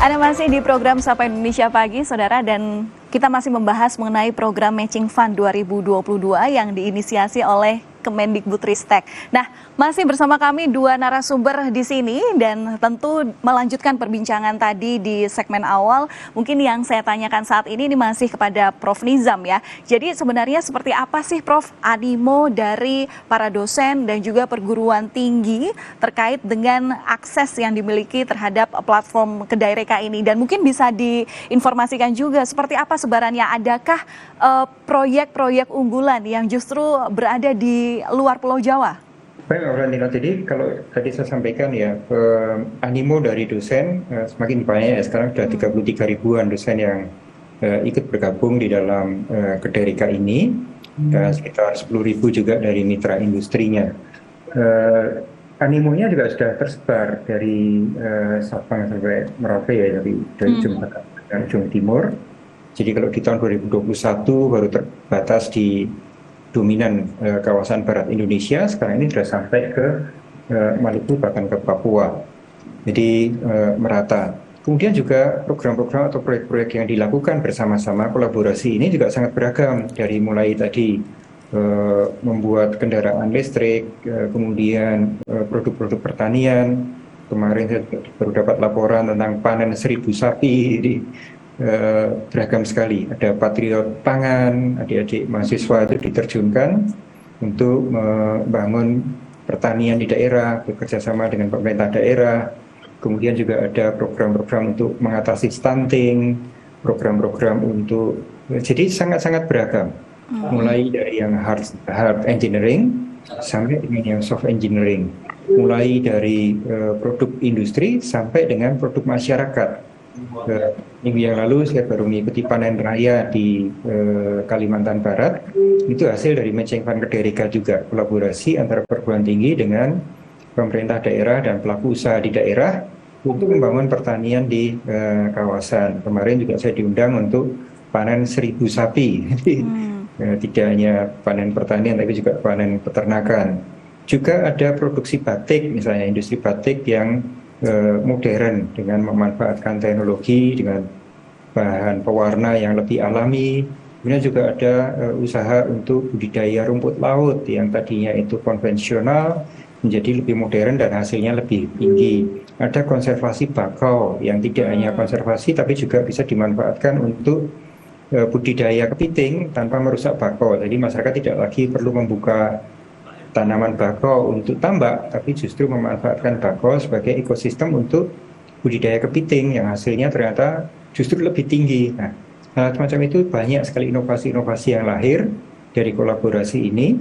Anda masih di program Sapa Indonesia Pagi, Saudara, dan kita masih membahas mengenai program Matching Fund 2022 yang diinisiasi oleh Kemendikbudristek. Nah, masih bersama kami dua narasumber di sini dan tentu melanjutkan perbincangan tadi di segmen awal. Mungkin yang saya tanyakan saat ini masih kepada Prof. Nizam ya. Jadi sebenarnya seperti apa sih Prof animo dari para dosen dan juga perguruan tinggi terkait dengan akses yang dimiliki terhadap platform Kedai Reka ini, dan mungkin bisa diinformasikan juga seperti apa sebarannya, adakah proyek-proyek unggulan yang justru berada di luar Pulau Jawa? Baik, Mbak Valentino, jadi kalau tadi saya sampaikan ya, animo dari dosen semakin banyak ya. Sekarang sudah 33 ribuan dosen yang ikut bergabung di dalam Kedai Reka ini, dan sekitar 10 ribu juga dari mitra industrinya. Animonya juga sudah tersebar dari Sabang sampai Merauke ya, dari Jembatan Ujung Timur. Jadi kalau di tahun 2021 baru terbatas di dominan kawasan barat Indonesia, sekarang ini sudah sampai ke Maluku bahkan ke Papua. Jadi merata. Kemudian juga program-program atau proyek-proyek yang dilakukan bersama-sama kolaborasi ini juga sangat beragam, dari mulai tadi membuat kendaraan listrik, kemudian produk-produk pertanian. Kemarin saya baru dapat laporan tentang panen 1.000 sapi. Jadi beragam sekali. Ada patriot pangan, adik-adik mahasiswa itu diterjunkan untuk membangun pertanian di daerah, bekerja sama dengan pemerintah daerah. Kemudian juga ada program-program untuk mengatasi stunting, program-program untuk, jadi sangat-sangat beragam. Mulai dari yang hard engineering sampai dengan yang soft engineering. Mulai dari produk industri sampai dengan produk masyarakat. Minggu yang lalu saya baru mengikuti panen raya di Kalimantan Barat. Itu hasil dari Matching Fund Kedai Reka juga, kolaborasi antara perguruan tinggi dengan pemerintah daerah dan pelaku usaha di daerah untuk membangun pertanian di kawasan. Kemarin juga saya diundang untuk panen 1.000 sapi. Tidak hanya panen pertanian tapi juga panen peternakan. Juga ada produksi batik, misalnya industri batik yang modern dengan memanfaatkan teknologi dengan bahan pewarna yang lebih alami. Kemudian juga ada usaha untuk budidaya rumput laut yang tadinya itu konvensional menjadi lebih modern dan hasilnya lebih tinggi. Ada konservasi bakau yang tidak hanya konservasi tapi juga bisa dimanfaatkan untuk budidaya kepiting tanpa merusak bakau. Jadi masyarakat tidak lagi perlu membuka tanaman bakau untuk tambak, tapi justru memanfaatkan bakau sebagai ekosistem untuk budidaya kepiting yang hasilnya ternyata justru lebih tinggi. Nah, hal semacam itu banyak sekali inovasi-inovasi yang lahir dari kolaborasi ini,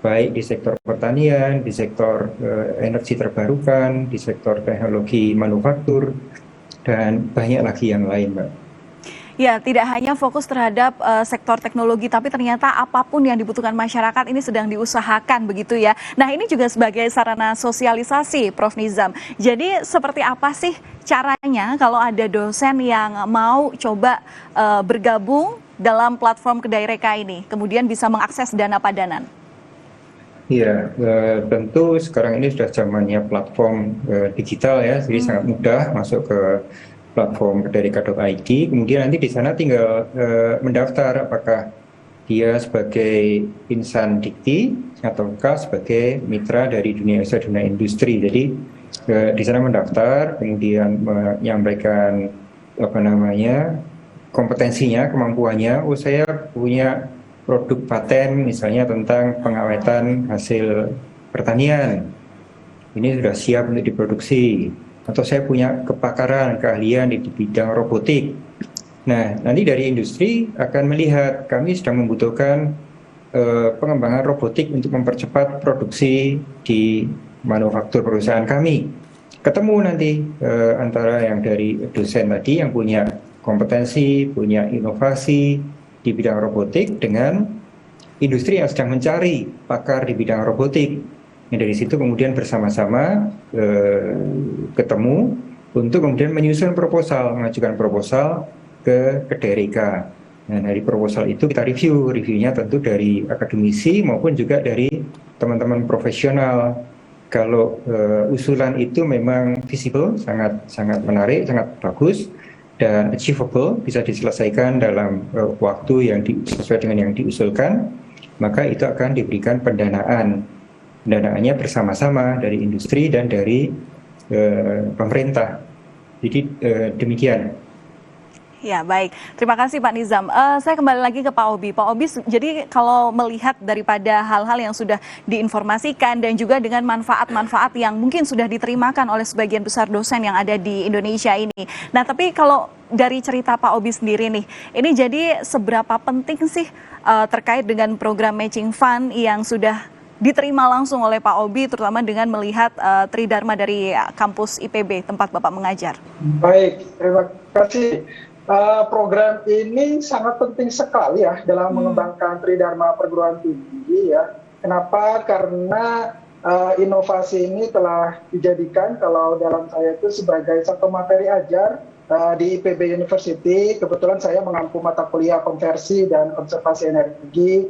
baik di sektor pertanian, di sektor energi terbarukan, di sektor teknologi manufaktur, dan banyak lagi yang lain, Mbak. Ya, tidak hanya fokus terhadap sektor teknologi, tapi ternyata apapun yang dibutuhkan masyarakat ini sedang diusahakan begitu ya. Nah, ini juga sebagai sarana sosialisasi, Prof. Nizam. Jadi seperti apa sih caranya kalau ada dosen yang mau coba bergabung dalam platform Kedai Reka ini, kemudian bisa mengakses dana padanan? Iya, tentu sekarang ini sudah zamannya platform digital ya, jadi sangat mudah masuk ke platform kedaireka.id, kemudian nanti di sana tinggal mendaftar apakah dia sebagai insan dikti ataukah sebagai mitra dari dunia usaha, dunia industri. Jadi di sana mendaftar, kemudian menyampaikan kompetensinya, kemampuannya. Oh, saya punya produk paten misalnya tentang pengawetan hasil pertanian, ini sudah siap untuk diproduksi. Atau saya punya kepakaran, keahlian di bidang robotik. Nah, nanti dari industri akan melihat kami sedang membutuhkan pengembangan robotik untuk mempercepat produksi di manufaktur perusahaan kami. Ketemu nanti antara yang dari dosen tadi yang punya kompetensi, punya inovasi di bidang robotik dengan industri yang sedang mencari pakar di bidang robotik. Yang dari situ kemudian bersama-sama ketemu untuk kemudian menyusun proposal, mengajukan proposal ke Kedai Reka. Nah, dari proposal itu kita reviewnya tentu dari akademisi maupun juga dari teman-teman profesional. kalau usulan itu memang visible, sangat sangat menarik, sangat bagus dan achievable, bisa diselesaikan dalam waktu yang sesuai dengan yang diusulkan, maka itu akan diberikan pendanaan. Pendanaannya bersama-sama dari industri dan dari pemerintah. Jadi demikian. Ya, baik. Terima kasih Pak Nizam. Saya kembali lagi ke Pak Obi. Pak Obi, jadi kalau melihat daripada hal-hal yang sudah diinformasikan dan juga dengan manfaat-manfaat yang mungkin sudah diterimakan oleh sebagian besar dosen yang ada di Indonesia ini. Nah, tapi kalau dari cerita Pak Obi sendiri nih, ini jadi seberapa penting sih terkait dengan program matching fund yang sudah diterima langsung oleh Pak Obi, terutama dengan melihat Tridharma dari kampus IPB, tempat Bapak mengajar? Baik, terima kasih. Program ini sangat penting sekali ya dalam mengembangkan Tridharma perguruan tinggi ya. Kenapa? Karena inovasi ini telah dijadikan, kalau dalam saya itu, sebagai satu materi ajar di IPB University. Kebetulan saya mengampu mata kuliah konversi dan konservasi energi.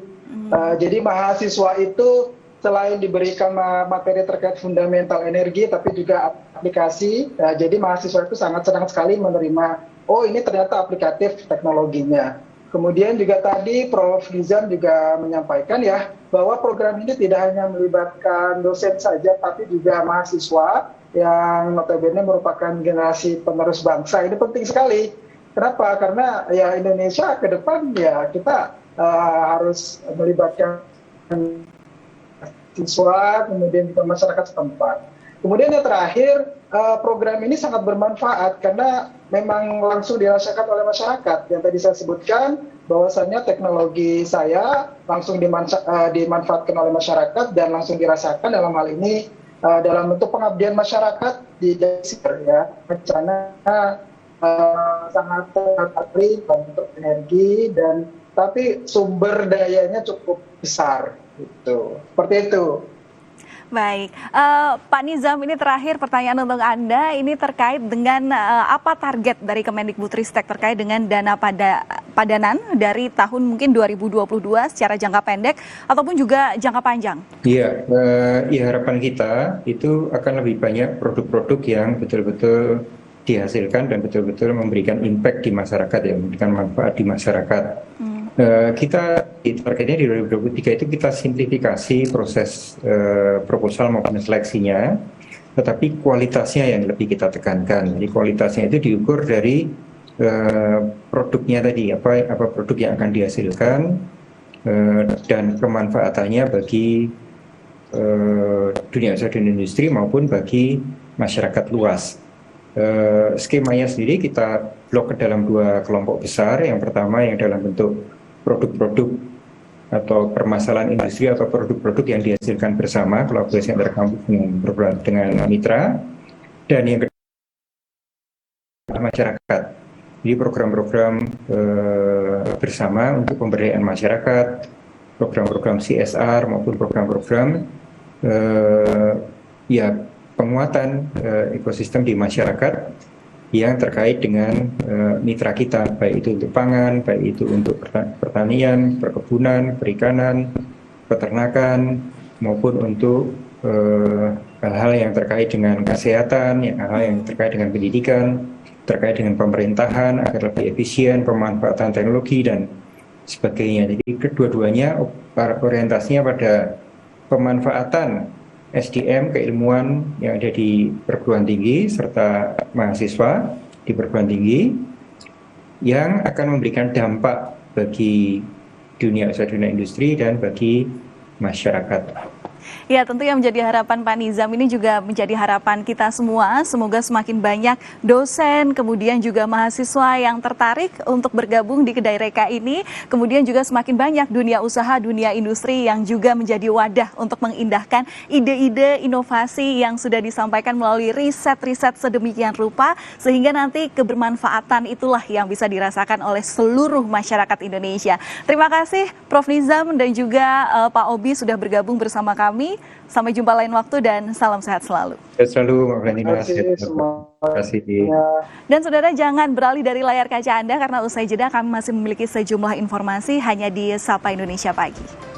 Jadi mahasiswa itu selain diberikan materi terkait fundamental energi, tapi juga aplikasi. Jadi mahasiswa itu sangat senang sekali menerima, oh ini ternyata aplikatif teknologinya. Kemudian juga tadi Prof. Nizam juga menyampaikan ya, bahwa program ini tidak hanya melibatkan dosen saja, tapi juga mahasiswa yang notabene merupakan generasi penerus bangsa. Ini penting sekali. Kenapa? Karena ya Indonesia ke depan ya kita harus melibatkan siswa, kemudian juga masyarakat setempat. Kemudian yang terakhir, program ini sangat bermanfaat karena memang langsung dirasakan oleh masyarakat. Yang tadi saya sebutkan, bahwasannya teknologi saya langsung dimanfaatkan oleh masyarakat dan langsung dirasakan dalam hal ini dalam bentuk pengabdian masyarakat di desa ya. Rencana sangat terkait untuk energi dan tapi sumber dayanya cukup besar. Gitu. Seperti itu. Baik, Pak Nizam, ini terakhir pertanyaan untuk Anda, ini terkait dengan apa target dari Kemendikbudristek terkait dengan dana padanan dari tahun mungkin 2022 secara jangka pendek ataupun juga jangka panjang? Iya, harapan kita itu akan lebih banyak produk-produk yang betul-betul dihasilkan dan betul-betul memberikan impact di masyarakat, ya, memberikan manfaat di masyarakat. Kita targetnya di 2023 itu kita simplifikasi proses proposal maupun seleksinya, tetapi kualitasnya yang lebih kita tekankan. Jadi kualitasnya itu diukur dari produknya tadi, apa produk yang akan dihasilkan dan kemanfaatannya bagi dunia usaha dan industri maupun bagi masyarakat luas. Skemanya sendiri kita blok ke dalam dua kelompok besar. Yang pertama yang dalam bentuk produk-produk atau permasalahan industri atau produk-produk yang dihasilkan bersama, kolaborasi antar kampus dengan mitra, dan yang kedua masyarakat. Jadi program-program bersama untuk pemberdayaan masyarakat, program-program CSR maupun program-program ya penguatan ekosistem di masyarakat yang terkait dengan mitra kita, baik itu untuk pangan, baik itu untuk pertanian, perkebunan, perikanan, peternakan, maupun untuk hal-hal yang terkait dengan kesehatan, hal-hal yang terkait dengan pendidikan, terkait dengan pemerintahan agar lebih efisien, pemanfaatan teknologi, dan sebagainya. Jadi kedua-duanya orientasinya pada pemanfaatan SDM, keilmuan yang ada di perguruan tinggi serta mahasiswa di perguruan tinggi yang akan memberikan dampak bagi dunia usaha, dunia industri, dan bagi masyarakat. Ya, tentu yang menjadi harapan Pak Nizam ini juga menjadi harapan kita semua. Semoga semakin banyak dosen, kemudian juga mahasiswa yang tertarik untuk bergabung di Kedai Reka ini. Kemudian juga semakin banyak dunia usaha, dunia industri yang juga menjadi wadah untuk mengindahkan ide-ide inovasi yang sudah disampaikan melalui riset-riset sedemikian rupa. Sehingga nanti kebermanfaatan itulah yang bisa dirasakan oleh seluruh masyarakat Indonesia. Terima kasih Prof. Nizam dan juga Pak Obi sudah bergabung bersama kami. Sampai jumpa lain waktu dan salam sehat selalu. Sehat selalu, Mbak Valentina. Terima kasih. Dan saudara, jangan beralih dari layar kaca Anda karena usai jeda kami masih memiliki sejumlah informasi hanya di Sapa Indonesia Pagi.